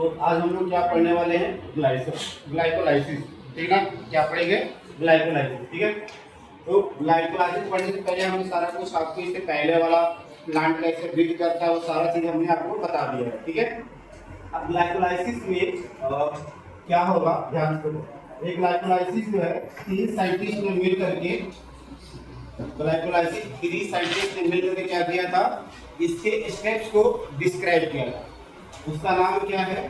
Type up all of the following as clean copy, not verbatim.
तो आज हम लोग क्या पढ़ने वाले हैं, ग्लाइकोलाइसिस। ठीक है, क्या पढ़ेंगे, ग्लाइकोलाइसिस। ठीक है, तो ग्लाइकोलाइसिस पढ़ने से पहले हमने सारा कुछ आपको इससे पहले वाला प्लांट कैसे ब्रीथ करता है वो सारा चीज हमने आपको बता दिया है। ठीक है, अब ग्लाइकोलाइसिस में क्या होगा, ध्यान से। एक ग्लाइकोलाइसिस जो है तीन साइंटिस्ट ने मिल करके ग्लाइकोलाइसिस थ्री साइंटिस्ट ने मिल करके क्या किया था, इसके स्टेप्स को डिस्क्राइब किया था। उसका नाम क्या है,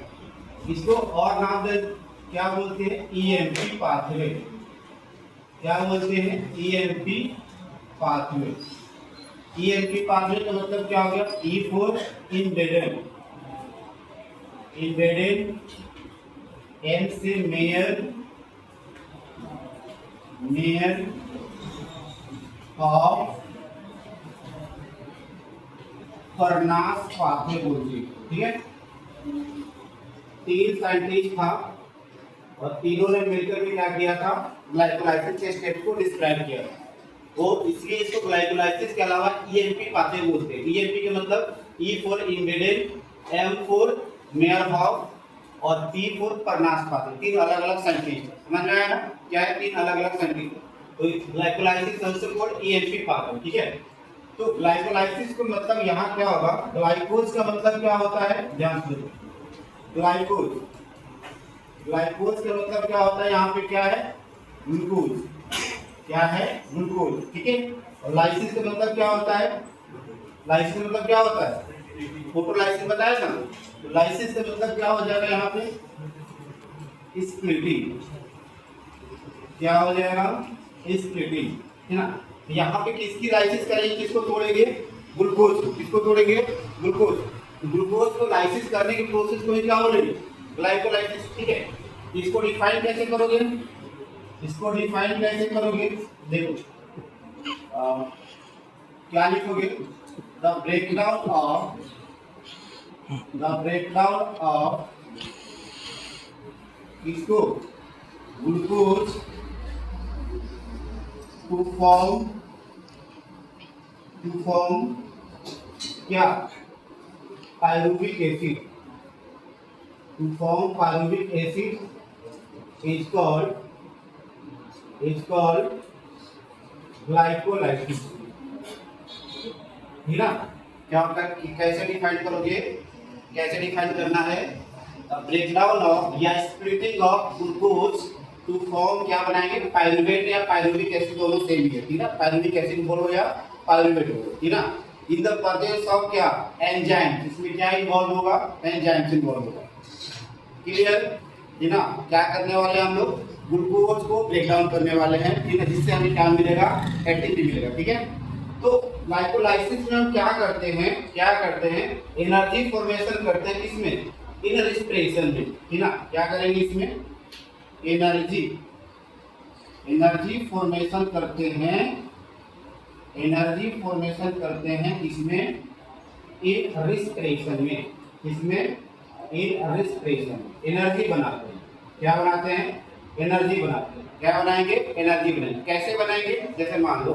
इसको और नाम दे क्या बोलते हैं, ईएमपी पाथवे। क्या बोलते हैं, ईएमपी पाथवे। ईएमपी पाथवे का मतलब क्या हो गया, ई फॉर इनवेडेन, इनवेडेन, एम से mayor, mayor of furnace pathway बोलते हैं। ठीक है, तीन साइंटिस्ट था और तीनों ने मिलकर के क्या किया था, ग्लाइकोलाइसिस के स्टेप को डिस्क्राइब किया था। वो इसलिए इसको ग्लाइकोलाइसिस के अलावा ईएमपी पाथवे बोलते हैं। ईएमपी के मतलब ई फॉर इनवेडेन, एम फॉर मेयरहॉफ और पी फॉर परनास पाथवे। तीन अलग अलग साइंटिस्ट, समझ में आया ना, क्या है, तीन अलग अलग साइंटिस्ट। तो glycolysis also called EMP pathway. ठीक है, तो ग्लाइकोलाइसिस का मतलब यहाँ क्या होगा, ग्लाइकोज का मतलब क्या होता है, ध्यान से। ग्लाइकोज, ग्लाइकोज का मतलब क्या होता है, यहाँ पे क्या है, ग्लूकोज। क्या है, ग्लूकोज। ठीक है, और लाइसिस का मतलब क्या होता है, लाइसिस का मतलब क्या होता है, फोटोलाइसिस बताया था। तो लाइसिस का मतलब क्या हो जाएगा यहाँ पे, स्प्लिटिंग। क्या हो जाएगा, स्प्लिटिंग, है ना। यहाँ पे किसकी लाइसिस करेंगे, किसको तोड़ेंगे, ग्लूकोज। किसको तोड़ेंगे, ग्लूकोज। ग्लूकोज को लाइसिस करने की प्रोसेस को ही क्या बोलेंगे, ग्लाइकोलाइसिस। ठीक है, इसको डिफाइन कैसे करोगे, इसको डिफाइन कैसे करोगे, देखो क्या लिखोगे, द ब्रेकडाउन ऑफ इसको ग्लूकोज टू फॉर्म क्या, pyruvic acid, to form pyruvic acid is called glycolysis. ठीक ना, क्या होता है, कैसे डिफाइन करोगे, कैसे डिफाइन करना है, ब्रेकडाउन ऑफ या splitting of glucose to form क्या बनाएंगे, पायरुवेट या पायरुविक एसिड, दोनों सेम ही है। ठीक है, पायरुविक एसिड बोलो या पायरुवेट बोलो। ठीक ना, इन द प्रेजेंस ऑफ क्या, एंजाइम। इसमें क्या इन्वॉल्व होगा, एंजाइम्स इन्वॉल्व होगा। क्लियर, ठीक ना। क्या करने वाले हम लोग, ग्लूकोज को ब्रेक डाउन करने वाले हैं। ठीक है, जिससे हमें क्या मिलेगा, एटीपी मिलेगा। ठीक है, तो ग्लाइकोलाइसिस में हम क्या करते हैं, एनर्जी फॉर्मेशन करते हैं। किसमें, इन रेस्पिरेशन में। ठीक ना, क्या करेंगे इसमें, एनर्जी फॉर्मेशन करते हैं, एनर्जी फॉर्मेशन करते हैं इसमें, इन रेस्पिरेशन में। इसमें इन रेस्पिरेशन एनर्जी बनाते हैं। क्या बनाते हैं, एनर्जी बनाते हैं। क्या बनाएंगे, एनर्जी बनाएंगे। कैसे बनाएंगे, जैसे मान लो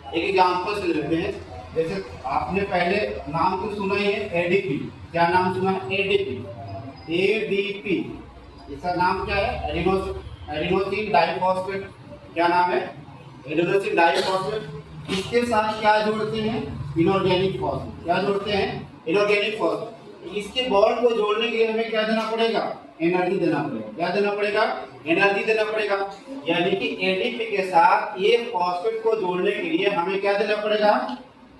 एक एग्जांपल से लेते हैं। जैसे आपने पहले नाम तो सुना ही है, एडीपी। क्या नाम सुना है, एडीपी। एडीपी इसका नाम क्या है, एडिनोसिन डाइफॉस्फेट। क्या नाम है, एडिनोसिन डाइफॉस्फेट। इसके साथ क्या जोड़ते हैं, इनऑर्गेनिक फॉस्फेट। क्या जोड़ते हैं, इनऑर्गेनिक फॉस्फेट। इसके बॉन्ड को जोड़ने के लिए हमें क्या देना पड़ेगा, एनर्जी देना पड़ेगा। क्या देना पड़ेगा, एनर्जी देना पड़ेगा। यानी कि एडीपी के साथ ये फॉस्फेट को जोड़ने के लिए हमें क्या देना पड़ेगा,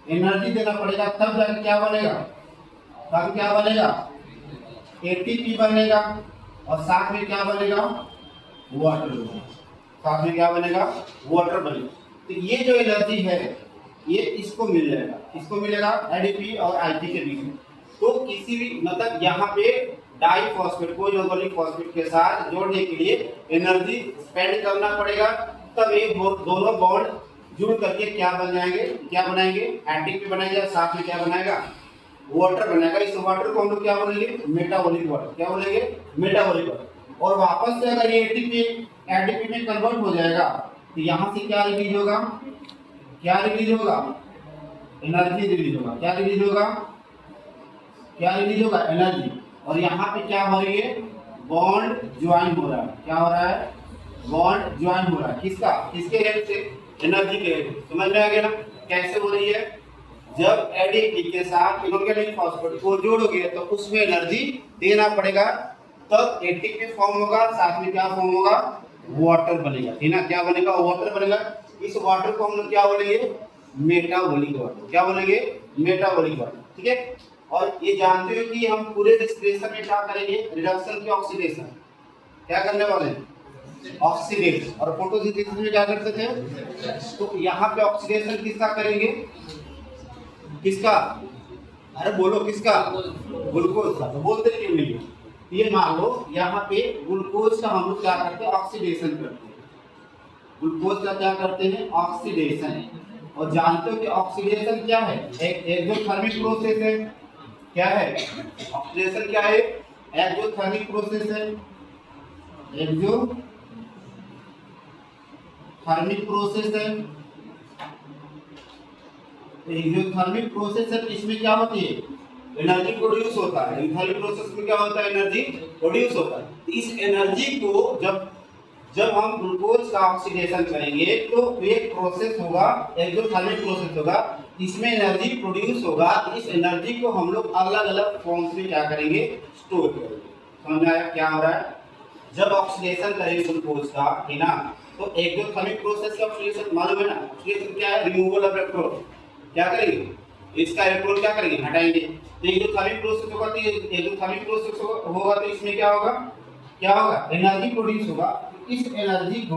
एनर्जी देना पड़ेगा। तब जाकर क्या बनेगा, तब क्या बनेगा, एटीपी बनेगा। और साथ में क्या बनेगा, वाटर बनेगा। साथ में क्या बनेगा, वाटर बनेगा। तो ये जो एनर्जी है ये इसको मिल जाएगा, इसको मिलेगा एडीपी और आईपी के बीच में। तो किसी भी मतलब यहाँ पे डाइफॉस्फेट को इनऑर्गेनिक फॉस्फेट के साथ जोड़ने के लिए एनर्जी स्पेंड करना पड़ेगा। तब ये दोनों बॉन्ड जुड़ करके क्या बन जाएंगे, क्या बनाएंगे, एटीपी बनाएगा। साथ में क्या बनाएगा, वाटर बनेगा। इस वाटर को हम लोग क्या बोलेंगे, मेटाबॉलिक वाटर। क्या बोलेंगे, मेटाबॉलिक वाटर। और वापस से अगर ये एटीपी में कन्वर्ट हो जाएगा तो यहाँ से क्या रिलीज होगा, क्या रिलीज होगा, एनर्जी रिलीज होगा। क्या रिलीज होगा, क्या रिलीज होगा, एनर्जी। और यहाँ पे क्या हो रही है, बॉन्ड ज्वाइन हो रहा है। क्या हो रहा है, बॉन्ड ज्वाइन हो रहा है। किसका, किसके हेल्प से, एनर्जी के हेल्प से। समझ में आ गया ना कैसे हो रही है, जब एडीपी के साथ इनऑर्गेनिक फॉस्फेट को जोड़ोगे तो उसमें एनर्जी देना पड़ेगा, तब एटीपी फॉर्म होगा, साथ में क्या फॉर्म होगा, वाटर बनेगा, ठीक ना, क्या बनेगा, वाटर बनेगा। इस वाटर को हम लोग क्या बोलेंगे, मेटाबॉलिक वाटर। क्या बोलेंगे, मेटाबॉलिक वाटर, ठीक है। और ये जानते हो कि हम पूरे रेस्पिरेशन में क्या करेंगे, रिडक्शन की ऑक्सीडेशन, क्या करने वाले हैं, ऑक्सीडेशन। और फोटोसिंथेसिस में क्या करते थे, तो यहाँ पे ऑक्सीडेशन किसका करेंगे, किसका, अरे बोलो किसका, ग्लूकोज का। तो बोलते क्यों नहीं, ये मान लो यहाँ पे ग्लूकोज का हम लोग क्या करते हैं, ऑक्सीडेशन करते हैं। ग्लूकोज का क्या करते हैं, ऑक्सीडेशन। और जानते हो कि ऑक्सीडेशन क्या है, एक एक्सोथर्मिक प्रोसेस है। क्या है, ऑक्सीडेशन क्या है, एक्सोथर्मिक प्रोसेस है। एक्सोथर्मिक प्रोसेस है। एक्सोथर्मिक प्रोसेस है, इसमें क्या होती है, एनर्जी प्रोड्यूस होता है। एक्सोथर्मिक प्रोसेस में क्या होता है, एनर्जी प्रोड्यूस होता है। इस एनर्जी को जब हम ग्लूकोज का ऑक्सीडेशन करेंगे तो एक प्रोसेस होगा, एक्सोथर्मिक प्रोसेस होगा, इसमें एनर्जी प्रोड्यूस होगा। इस एनर्जी को हम लोग अलग अलग फॉर्म्स में क्या करेंगे, स्टोर करेंगे। समझ आया क्या हो रहा है, जब ऑक्सीडेशन करेंगे ग्लूकोज का, है ना, तो एक्सोथर्मिक प्रोसेस का ऑक्सीडेशन मालूम है ना, ऑक्सीडेशन क्या है, रिमूवल ऑफ इलेक्ट्रॉन। क्या करेंगे, इसका इलेक्ट्रॉन क्या करेंगे, हटाएंगे। तो एक्सोथर्मिक प्रोसेस होगा, तो एक्सोथर्मिक प्रोसेस होगा तो इसमें क्या होगा, क्या होगा, एनर्जी प्रोड्यूस होगा। इस एनर्जी को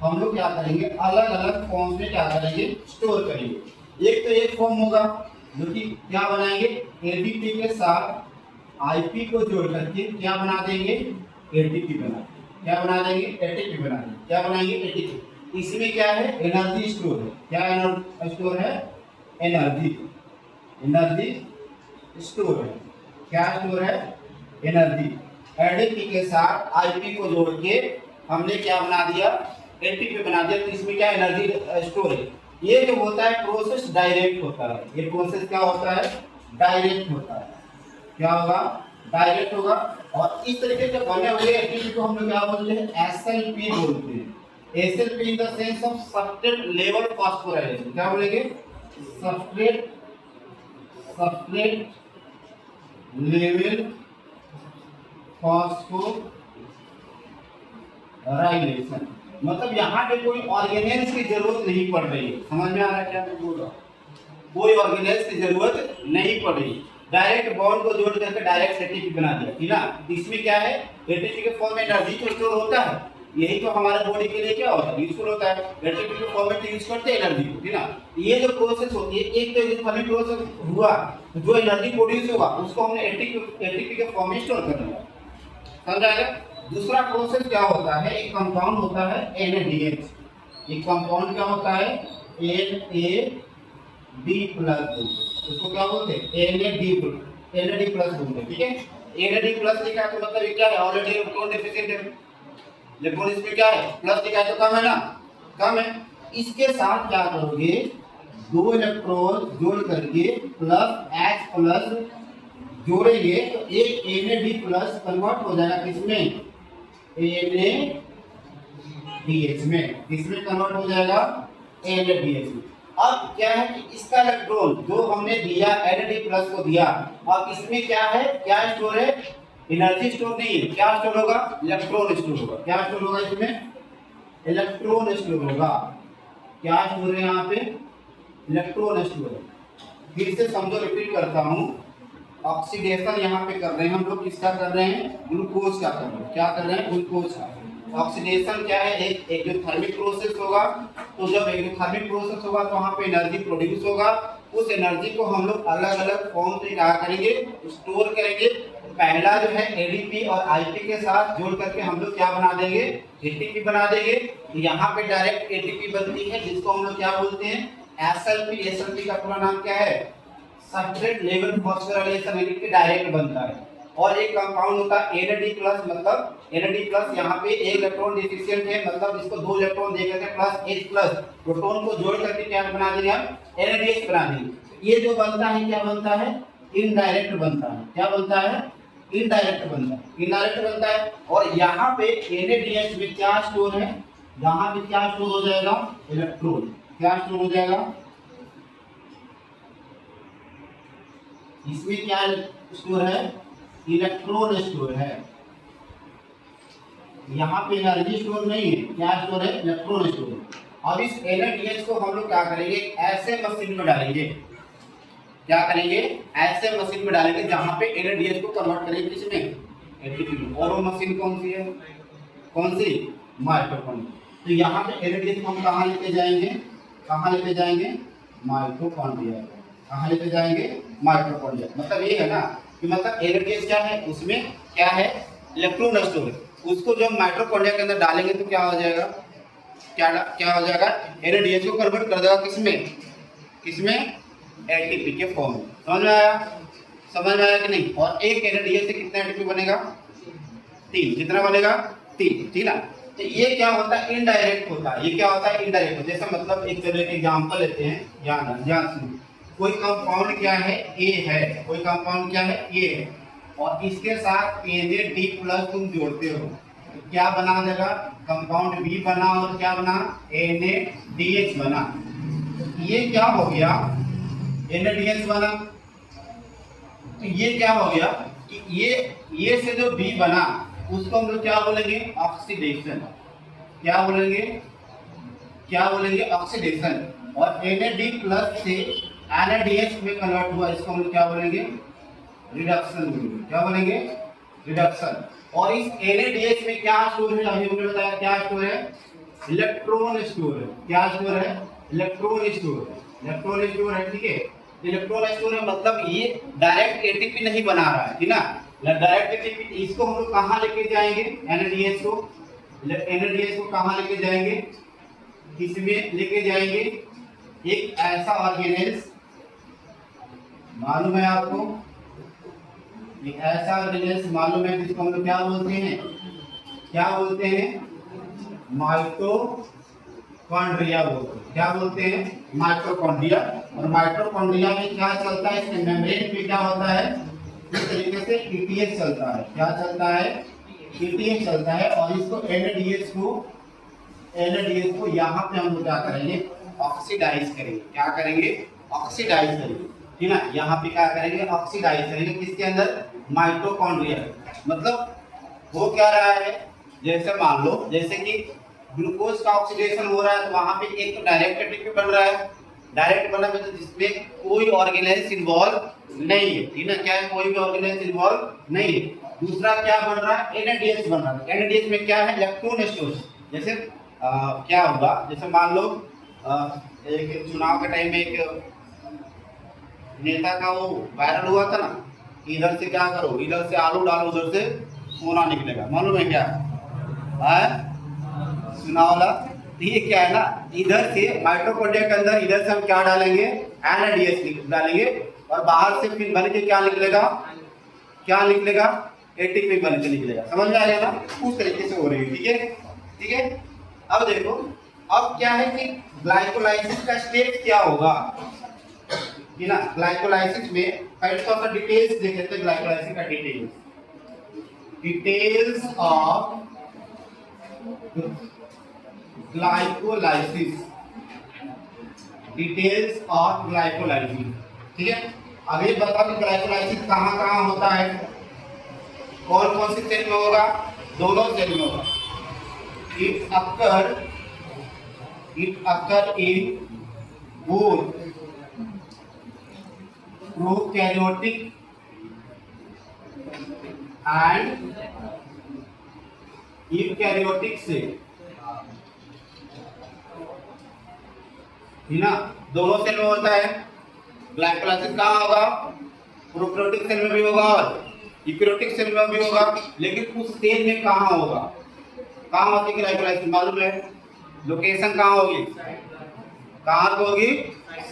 हम लोग क्या करेंगे, अलग अलग फॉर्म में क्या करेंगे, स्टोर करेंगे। एक तो एक फॉर्म होगा जो कि क्या बनाएंगे, एटीपी के साथ आईपी को जोड़ करके क्या बना देंगे, एटीपी बना, क्या बना देंगे, एटीपी बना देंगे। क्या बनाएंगे, एटीपी। इसमें क्या है, एनर्जी स्टोर है। क्या एनर्जी स्टोर है, एनर्जी, एनर्जी स्टोर है। क्या स्टोर है, एनर्जी। एडीपी के साथ आईपी को जोड़ के हमने क्या बना दिया, एटीपी बना दिया। तो इसमें क्या एनर्जी स्टोर है। ये जो होता है प्रोसेस डायरेक्ट होता है, ये प्रोसेस क्या होता है, डायरेक्ट होता है। क्या होगा, डायरेक्ट होगा। और इस तरीके से बने हुए एटीपी को हम लोग क्या बोलते हैं, एसएलपी बोलते हैं। SLP in the sense of substrate level phosphorylation. क्या बोलेंगे, सबस्ट्रेट लेवल फॉस्फोराइलेशन। मतलब यहाँ पे कोई ऑर्गेनेल्स की जरूरत नहीं पड़ रही है। समझ में आ रहा है क्या मैं बोल रहा हूँ, कोई ऑर्गेनेल्स की जरूरत नहीं पड़ रही। डायरेक्ट बॉन्ड को जोड़ करके डायरेक्ट एटीपी बना दिया, ठीक ना। इसमें क्या है, एटीपी के फॉर्म में एनर्जी तो स्टोर होता है। यही तो हमारे बॉडी के लिए क्या होता है, यूजफुल होता है। एटीपी के फॉर्म में यूज करते हैं एनर्जी को, ठीक ना। ये जो प्रोसेस होती है, एक तो एक्सोथर्मिक प्रोसेस हुआ, जो एनर्जी प्रोड्यूस होगा उसको हमने एटीपी के फॉर्म में स्टोर कर दिया। समझ आएगा। दूसरा प्रोसेस क्या होता है, एक कंपाउंड होता है NaDH। एक कंपाउंड क्या होता है, NAD+, उसको क्या बोलते हैं, NAD+ बोलते हैं, ठीक है। NAD+ लिखा है तो मतलब ये क्या है, ऑलरेडी इलेक्ट्रॉन डेफिशिएंट है। इलेक्ट्रॉन इसमें क्या है, प्लस लिखा है तो कम है ना, कम है। इसके साथ क्या करोगे, दो इलेक्ट्रॉन जोड़ करके H+ जोड़ेंगे तो एक NAD+ कन्वर्ट हो जाएगा किसमें, NADH में। किसमें कन्वर्ट हो जाएगा, NADH में। अब क्या है कि इसका इलेक्ट्रॉन जो हमने दिया NAD+ को दिया, अब इसमें क्या है, क्या स्टोर है, एनर्जी स्टोर नहीं है। क्या स्टोर होगा, इलेक्ट्रॉन स्टोर होगा। क्या स्टोर होगा, इसमें इलेक्ट्रॉन स्टोर होगा। क्या स्टोर है यहाँ पे, इलेक्ट्रॉन स्टोर है। फिर से समझो, रिपीट करता हूँ। ऑक्सीडेशन यहाँ पे कर रहे हैं हम लोग, किसका कर रहे हैं, ग्लूकोज का कर रहे हैं। क्या कर रहे हैं, ग्लूकोज का। ऑक्सीडेशन क्या है, एक एक्सोथर्मिक प्रोसेस होगा। तो जब एक्सोथर्मिक प्रोसेस होगा तो वहाँ पे एनर्जी प्रोड्यूस होगा। उस एनर्जी को हम लोग अलग अलग फॉर्म से क्या करेंगे, स्टोर करेंगे। पहला जो है एडीपी और आईपी के साथ जोड़ करके हम लोग क्या बना देंगे, एटीपी बना देंगे। यहाँ पे डायरेक्ट एटीपी बनती है, जिसको हम लोग क्या बोलते हैं, एसएलपी। एसएलपी का पूरा नाम क्या है, सबस्ट्रेट लेवल फॉस्फोराइलेशन, यानी कि डायरेक्ट बनता है। और एक कंपाउंड होता है NAD+, मतलब NAD+ यहाँ पे एक इलेक्ट्रॉन डिफिशिएंट है, मतलब इसको दो इलेक्ट्रॉन दे करके H+, प्रोटॉन को जोड़ करके क्या बना देंगे हम, NADH बना देंगे। ये जो बनता है क्या बनता है, इनडायरेक्ट बनता है। क्या बनता है, इनडायरेक्ट बनता है। और यहाँ पे NaDH में क्या स्टोर है, यहाँ पे क्या स्टोर हो जाएगा, इलेक्ट्रॉन। क्या स्टोर हो जाएगा, इसमें क्या स्टोर है, इलेक्ट्रॉन स्टोर है। यहाँ पे एनर्जी स्टोर नहीं है, क्या स्टोर है, इलेक्ट्रॉन स्टोर। अब इस NaDH को हम लोग क्या करेंगे, ऐसे मशीन में डालेंगे। क्या करेंगे, ऐसे मशीन में डालेंगे जहां पे NaDH को कन्वर्ट करेंगे किसमें, ATP में। और वो मशीन कौन सी है, कौन सी, माइटोकॉन्ड्रिया। तो यहाँ पे NaDH को हम कहाँ लेके जाएंगे, कहाँ लेके जाएंगे, माइटोकॉन्ड्रिया। कहाँ लेके जाएंगे, माइटोकॉन्ड्रिया। मतलब ये है ना कि मतलब NaDH क्या है, उसमें क्या है, इलेक्ट्रॉन स्टोर है। उसको जब माइटोकॉन्ड्रिया के अंदर डालेंगे तो क्या हो जाएगा, क्या हो जाएगा, NaDH को कन्वर्ट कर देगा किसमें, ATP के फॉर्म में। समझ में आया कि नहीं। और एक NaDH से कितना ATP बनेगा, 3। कितना बनेगा, 3, ठीक ना। तो ये क्या होता है, इनडायरेक्ट होता है। ये क्या होता है, इनडायरेक्ट होता है। जैसे मतलब एक चलो एक एग्जांपल लेते हैं, ध्यान सुनो। कोई कंपाउंड क्या है, A है, कोई कंपाउंड क्या है, A है, और इसके साथ Na+D+ तुम जोड़ते हो तो क्या बना देगा, कंपाउंड B बना, और क्या बना, NaDH बना। ये क्या हो गया, NaDH बना। तो ये क्या हो गया कि ये से जो B बना उसको हम लोग क्या बोलेंगे, ऑक्सीडेशन। क्या बोलेंगे, ऑक्सीडेशन। और Na+D+ से NaDH में कन्वर्ट हुआ, इसको हम लोग क्या बोलेंगे, रिडक्शन बोलेंगे। क्या बोलेंगे, रिडक्शन। और इस NaDH में क्या स्टोर है, अभी हमने बताया क्या स्टोर है, इलेक्ट्रॉन स्टोर है। क्या स्टोर है, इलेक्ट्रॉन स्टोर है, ठीक है। इलेक्ट्रॉन स्टोर है मतलब ये डायरेक्ट ATP नहीं बना रहा है, ठीक ना। डायरेक्ट ATP, इसको हम लोग कहाँ लेके जाएंगे, NaDH को कहाँ लेके जाएंगे, किसमें लेके जाएंगे, एक ऐसा ऑर्गेनेल्स मालूम है आपको, एक ऐसा ऑर्गेनेल्स मालूम है जिसको हम लोग क्या बोलते हैं, माइटोकॉन्ड्रिया बोलते हैं। क्या बोलते हैं, माइटोकॉन्ड्रिया। और माइटोकॉन्ड्रिया में क्या चलता है, इसके मेम्ब्रेन पे क्या होता है, इस तरीके से TTH चलता है। क्या चलता है, TTH चलता है। और इसको NaDH को यहाँ पे हम लोग क्या करेंगे, ऑक्सीडाइज करेंगे। क्या करेंगे, ऑक्सीडाइज करेंगे, ठीक ना। यहाँ पे क्या करेंगे, ऑक्सीडाइज करेंगे, किसके अंदर, माइटोकॉन्ड्रिया। मतलब हो क्या रहा है, जैसे मान लो जैसे कि ग्लूकोज का ऑक्सीडेशन हो रहा है तो वहां पे एक तो डायरेक्ट ATP बन रहा है, डायरेक्ट बना मतलब जिसमें कोई ऑर्गेनेल्स इन्वॉल्व नहीं है, ठीक ना। क्या है, कोई भी ऑर्गेनेल्स इन्वॉल्व नहीं है। दूसरा क्या बन रहा है, NaDH बन रहा है। NaDH में क्या है, इलेक्ट्रॉन स्टोर। जैसे क्या होगा, जैसे मान लो एक चुनाव के टाइम में एक नेता का वो वायरल हुआ था ना, इधर से क्या करो, इधर से आलू डालो, उधर से सोना निकलेगा। मालूम है क्या है, सुना वाला। तो ये क्या है ना, इधर से माइटोकॉन्ड्रिया के अंदर इधर से हम क्या डालेंगे, NaDH डालेंगे, और बाहर से फिर बन के क्या निकलेगा, ATP बन के निकलेगा। समझ में आएगा ना, उस तरीके से हो रही है, ठीक है। अब देखो, अब क्या है कि ग्लाइकोलाइसिस का स्टेप क्या होगा, कि ना ग्लाइकोलाइसिस में पहले तो अपना डिटेल्स देख लेते हैं। ग्लाइकोलाइसिस का डिटेल्स ऑफ ग्लाइकोलाइसिस, ठीक है। अब ये बताओ कि ग्लाइकोलाइसिस कहाँ होता है, कौन सी सेल में होगा, दोनों सेल में होगा। It occur in both prokaryotic and eukaryotic cell, है ना, दोनों सेल में होता है। ग्लाइकोलाइसिस कहाँ होगा, प्रोकैरियोटिक सेल में भी होगा और यूकैरियोटिक सेल में भी होगा, लेकिन उस सेल में कहाँ होगा, कहाँ होती है ग्लाइकोलाइसिस, मालूम है, लोकेशन कहाँ होगी,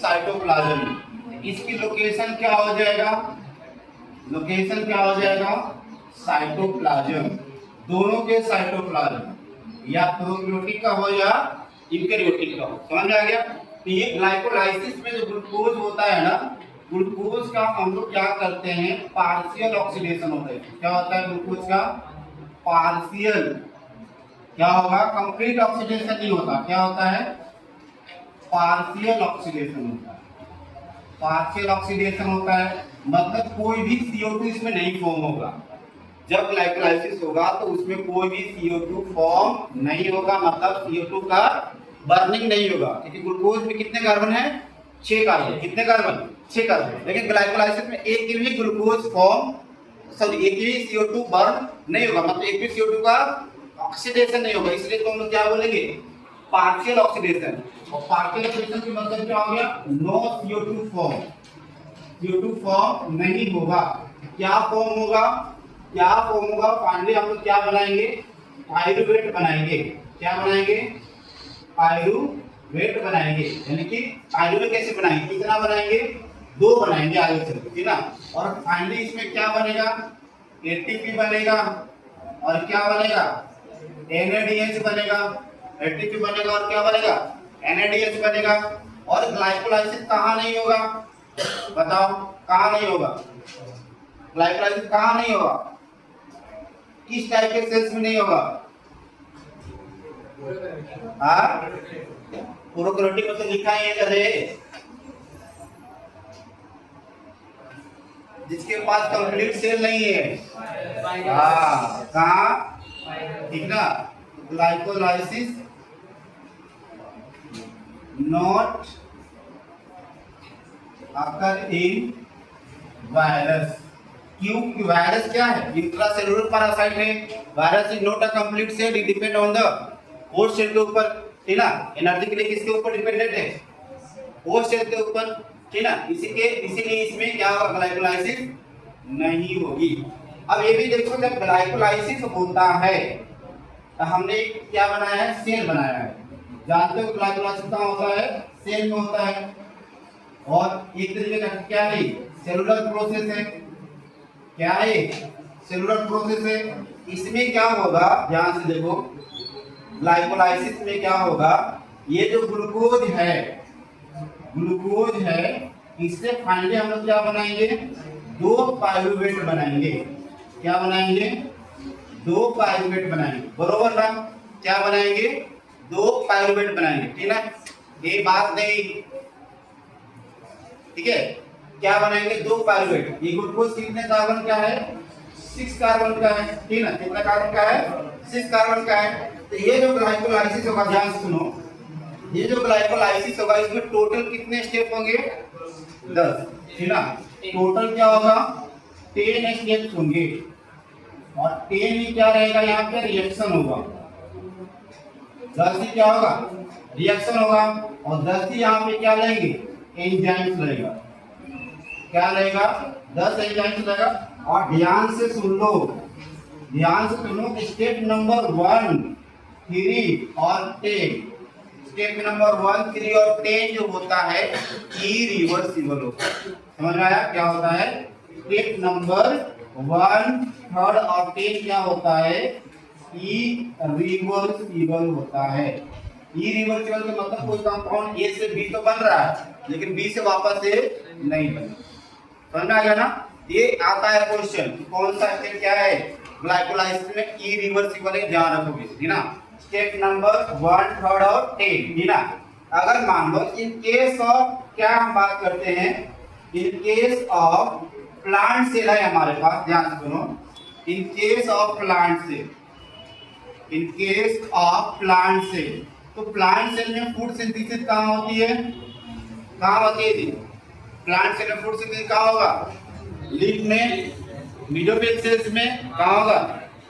साइटोप्लाज्म में। इसकी लोकेशन क्या हो जाएगा, साइटोप्लाज्म। दोनों के साइटोप्लाज्म, या प्रोकैरियोटिक का हो या यूकैरियोटिक का हो। समझ आ गया। तो ये ग्लाइकोलाइसिस में जो ग्लूकोज होता है ना, ग्लूकोज का हम लोग क्या करते हैं, पार्शियल ऑक्सीडेशन होता है। क्या होता है ग्लूकोज का? पार्शियल। क्या होगा? कंप्लीट ऑक्सीडेशन नहीं होता। क्या होता है? पार्शियल ऑक्सीडेशन होता है। पार्शियल ऑक्सीडेशन होता है मतलब कोई भी CO2 इसमें नहीं फॉर्म होगा। जब ग्लाइकोलाइसिस होगा तो उसमें कोई भी CO2 फॉर्म नहीं होगा, मतलब CO2 का बर्निंग नहीं होगा। क्योंकि ग्लूकोज में कितने कार्बन है? 6 कार्बन। कितने कार्बन? 6 कार्बन। लेकिन ग्लाइकोलाइसिस में एक भी ग्लूकोज फॉर्म सॉरी एक भी CO2 बर्न नहीं होगा, मतलब एक भी CO2 का ऑक्सीडेशन नहीं होगा। इसलिए तो हम लोग क्या बोलेंगे? Partial oxidation. और पार्शियल ऑक्सीडेशन का मतलब क्या हो गया? No CO2 form. CO2 form नहीं होगा। क्या फॉर्म होगा? क्या फॉर्म होगा? फाइनली हम लोग क्या बनाएंगे? पाइरूवेट बनाएंगे। क्या बनाएंगे? पाइरूवेट बनाएंगे। यानी कि पाइरूवेट कैसे बनाएंगे? कितना बनाएंगे? 2 बनाएंगे आगे चल के, ठीक ना। और फाइनली इसमें क्या बनेगा? ATP बनेगा। और क्या बनेगा? NADH बनेगा। ATP बनेगा और क्या बनेगा? NADH बनेगा। और ग्लाइकोलाइसिस कहाँ नहीं होगा? बताओ कहाँ नहीं होगा? ग्लाइकोलाइसिस कहाँ नहीं होगा? किस टाइप के सेल्स में नहीं होगा? प्रोकैरियोटिक में तो लिखा ही है रे, जिसके पास कंप्लीट सेल नहीं है। कहाँ? ठीक ना। Glycolysis not occur in virus. क्यों? वायरस क्या है? इंट्रासेलुलर पैरासाइट है। Virus is not a complete cell, it depend on the host cell के ऊपर, ठीक ना। एनर्जी के लिए किसके ऊपर डिपेंडेंट है? होस्ट सेल के ऊपर, ठीक ना। इसीलिए इसमें क्या होगा? ग्लाइकोलाइसिस नहीं होगी। अब ये भी देखो, जब ग्लाइकोलाइसिस होता है तो हमने क्या बनाया है? सेल बनाया है। जानते हो ग्लाइकोलाइसिस कहाँ होता है? सेल में होता है। और एक तरीके का क्या है? सेलुलर प्रोसेस है। क्या है? सेलुलर प्रोसेस है। इसमें क्या होगा? ध्यान से देखो, ग्लाइकोलाइसिस में क्या होगा? ये जो ग्लूकोज है इससे फाइनली हम लोग क्या बनाएंगे? 2 पाइरूवेट बनाएंगे। क्या बनाएंगे? 2 पाइरूवेट बनाएंगे, बरोबर ना। क्या बनाएंगे? 2 पाइरूवेट बनाएंगे, ठीक है। ये बात नहीं, ठीक है। क्या बनाएंगे? 2 पाइरूवेट। ये ग्लूकोज कितने कार्बन का है? 6 कार्बन का है, ठीक है। कितना कार्बन का है? 6 कार्बन का है। तो ये जो ग्लाइकोलाइसिस होगा, ध्यान से सुनो, ये जो ग्लाइकोलाइसिस होगा इसमें टोटल कितने स्टेप होंगे? 10, ठीक ना। टोटल क्या होगा? 10 स्टेप्स होंगे। और 10 ही क्या रहेगा? यहाँ पे रिएक्शन होगा। 10 ही क्या होगा? रिएक्शन होगा। और 10 ही यहाँ पे क्या लेंगे? एंजाइम्स रहेगा। क्या रहेगा? 10 एंजाइम्स रहेगा। और ध्यान से सुन लो, स्टेप नंबर 1, 3 और 10। स्टेप नंबर 1, 3 और 10 जो होता है इरिवर्सिबल होता है। समझ में आया क्या होता है? स्टेप नंबर 1, 3 और 10 क्या होता है? इरिवर्सिबल होता है। इरिवर्सिबल का मतलब कोई कंपाउंड A से B तो बन रहा है, लेकिन B से वापस से नहीं बने। समझ में आ गया ना। ये आता है क्वेश्चन, कौन सा स्टेप क्या है? ग्लाइकोलाइसिस में इरिवर्सिबल है, ध्यान रखोगे, ठीक ना। स्टेप नंबर 1, 3 और 10, ठीक ना। अगर मान लो इन केस ऑफ, क्या हम बात करते हैं? In case of plant cell है हमारे पास, ध्यान से सुनो। In case of plant cell, तो प्लांट सेल में फूड सिंथेसिस कहाँ होती है? कहाँ होती है जी? प्लांट सेल में फूड सिंथेसिस कहाँ होगा? लीफ में, मेसोफिल सेल्स में। कहाँ होगा?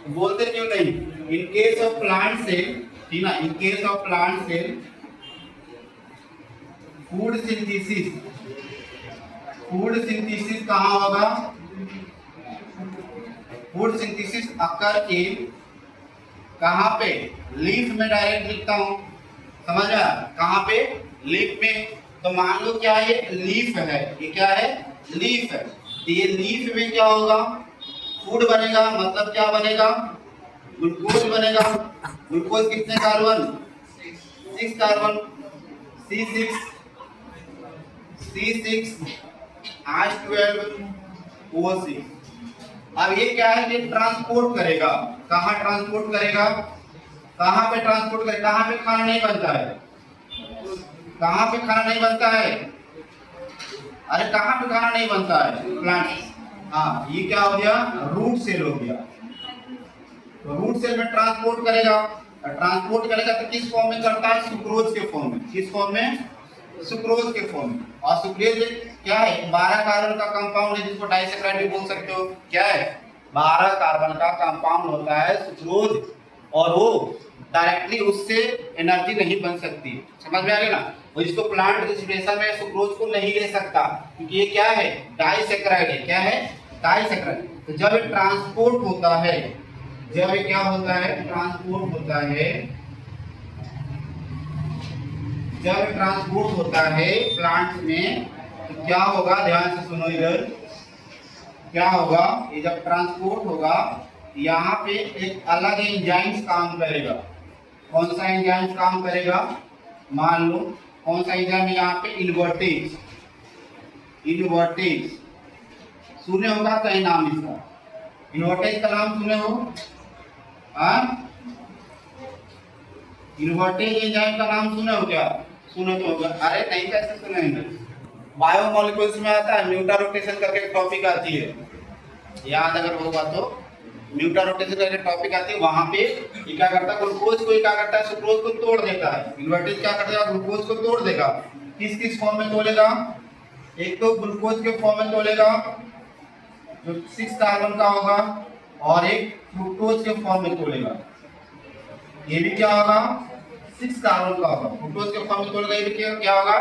बोलते क्यों नहीं? In case of plant cell, ठीक ना, in case of plant cell food synthesis कहाँ होगा? फूड सिंथेसिस अकर इन, कहाँ पे? लीफ में डायरेक्ट लिखता हूं, समझ आया? कहाँ पे? लीफ में। तो मान लो क्या है? ये लीफ है। ये क्या है? लीफ है। तो ये लीफ में क्या होगा? फूड बनेगा, मतलब क्या बनेगा? ग्लूकोज बनेगा। ग्लूकोज कितने कार्बन? 6 कार्बन। C6 H12O6। अब ये क्या है, ये ट्रांसपोर्ट करेगा, कहाँ ट्रांसपोर्ट करेगा, कहाँ पे ट्रांसपोर्ट करेगा, कहाँ पे खाना नहीं बनता है, कहाँ पे खाना नहीं बनता है, अरे कहाँ पे खाना नहीं बनता है, प्लांट। हाँ, ये क्या हो गया, रूट सेल हो गया। तो रूट सेल में ट्रांसपोर्ट करेगा, ट्रांसपोर्ट करेगा तो किस फॉर्म में करता है, सुक्रोज के फॉर्म में। किस फॉर्म में, सुक्रोज के फॉर्म में। और सुक्रोज क्या है, 12 कार्बन का कंपाउंड है, जिसको डाइसैकराइड भी बोल सकते हो। क्या है, 12 कार्बन का कंपाउंड होता है सुक्रोज, और वो डायरेक्टली उससे एनर्जी नहीं बन सकती। समझ में आ गया ना। और इसको प्लांट रेस्पिरेशन में सुक्रोज को नहीं ले सकता, क्योंकि ये क्या है, डाइसैकराइड है। क्या है, डाइसैकराइड। तो जब ये ट्रांसपोर्ट होता है, जब ये क्या होता है, ट्रांसपोर्ट होता है, जब ट्रांसपोर्ट होता है प्लांट में, तो क्या होगा, ध्यान से सुनो इधर, क्या होगा, ये जब ट्रांसपोर्ट होगा, यहाँ पे एक अलग एंजाइम्स काम करेगा। कौन सा एंजाइम्स काम करेगा, मान लो कौन सा एंजाइम है यहाँ पे, इन्वर्टेज। इन्वर्टेज सुने होगा कहीं नाम इसका, इन्वर्टेज का नाम सुने हो, इन्वर्टेज एंजाइम का नाम सुने हो क्या, सुने तो होगा। अरे नहीं, कैसे सुनेंगे, बायोमोलिक्यूल्स में आता है, म्यूटा रोटेशन करके टॉपिक आती है, याद अगर होगा तो, म्यूटा रोटेशन करके टॉपिक आती है। वहां पे ये क्या करता है, ग्लूकोज को क्या करता है, सुक्रोज को तोड़ देता है। इन्वर्टेज क्या करता है, ग्लूकोज को तोड़ देगा। किस किस फॉर्म में तोड़ेगा, एक तो ग्लूकोज के फॉर्म में तोड़ेगा जो 6 कार्बन का होगा, और एक फ्रुक्टोज के फॉर्म में तोड़ेगा, ये भी क्या होगा, 6 कार्बन का होगा। फ्रुक्टोज के फॉर्म में तोड़ेगा, ये भी क्या होगा,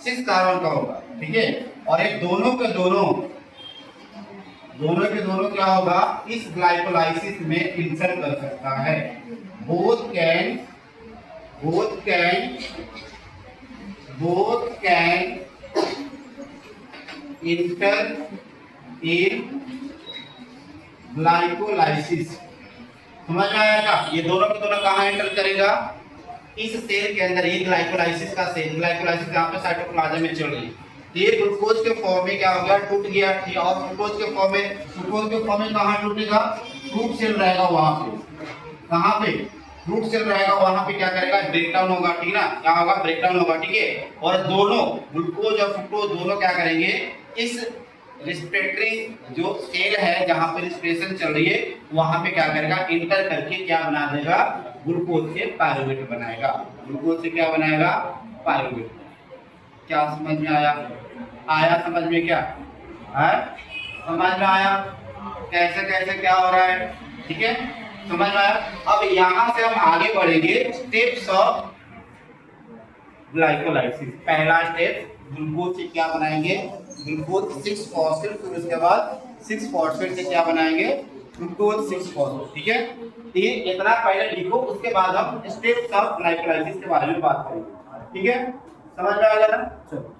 6 कार्बन का होगा। ठीक है, और एक दोनों के दोनों क्या होगा, इस ग्लाइकोलाइसिस में इंसर्ट कर सकता है। Both can inter in glycolysis. समझ में आया क्या, ये दोनों के दोनों कहाँ एंटर करेगा, इस सेल के अंदर। ये ग्लाइकोलाइसिस का सेल, ग्लाइकोलाइसिस जहाँ पे साइटोप्लाज्म में चल रही है। ये ग्लूकोज के फॉर्म में क्या हो गया, टूट गया। और ग्लूकोज के फॉर्म में कहाँ टूटेगा, रूट सेल रहेगा वहां पे, कहाँ पे, रूट सेल रहेगा वहां पे, क्या करेगा, ब्रेकडाउन होगा। ठीक ना, क्या होगा, ब्रेकडाउन होगा। ठीक है, और दोनों ग्लूकोज और फ्रुक्टोज दोनों क्या करेंगे, इस रेस्पिरेटरी जो सेल है जहां पे रेस्पिरेशन चल रही है, वहां पे क्या करेगा, इंटर करके क्या बना देगा, ग्लूकोज से पायरुवेट बनाएगा। ग्लूकोज से क्या बनाएगा, पायरुवेट। क्या समझ में आया, समझ में, क्या है, समझ में आया, कैसे कैसे क्या हो रहा है। ठीक है, समझ में आया। अब यहां से हम आगे बढ़ेंगे, स्टेप्स ऑफ ग्लाइकोलाइसिस। पहला स्टेप, ग्लूकोज से क्या बनाएंगे, ग्लूकोज 6 फॉस्फेट, फिर उसके बाद 6 फॉस्फेट से क्या बनाएंगे, ग्लूकोज 6 फॉस्फेट। ठीक है, ये इतना पहले लिखो, उसके बाद हम स्टेप्स ऑफ ग्लाइकोलाइसिस के बारे में बात करेंगे। ठीक है, समझ में आ गया ना, चलो।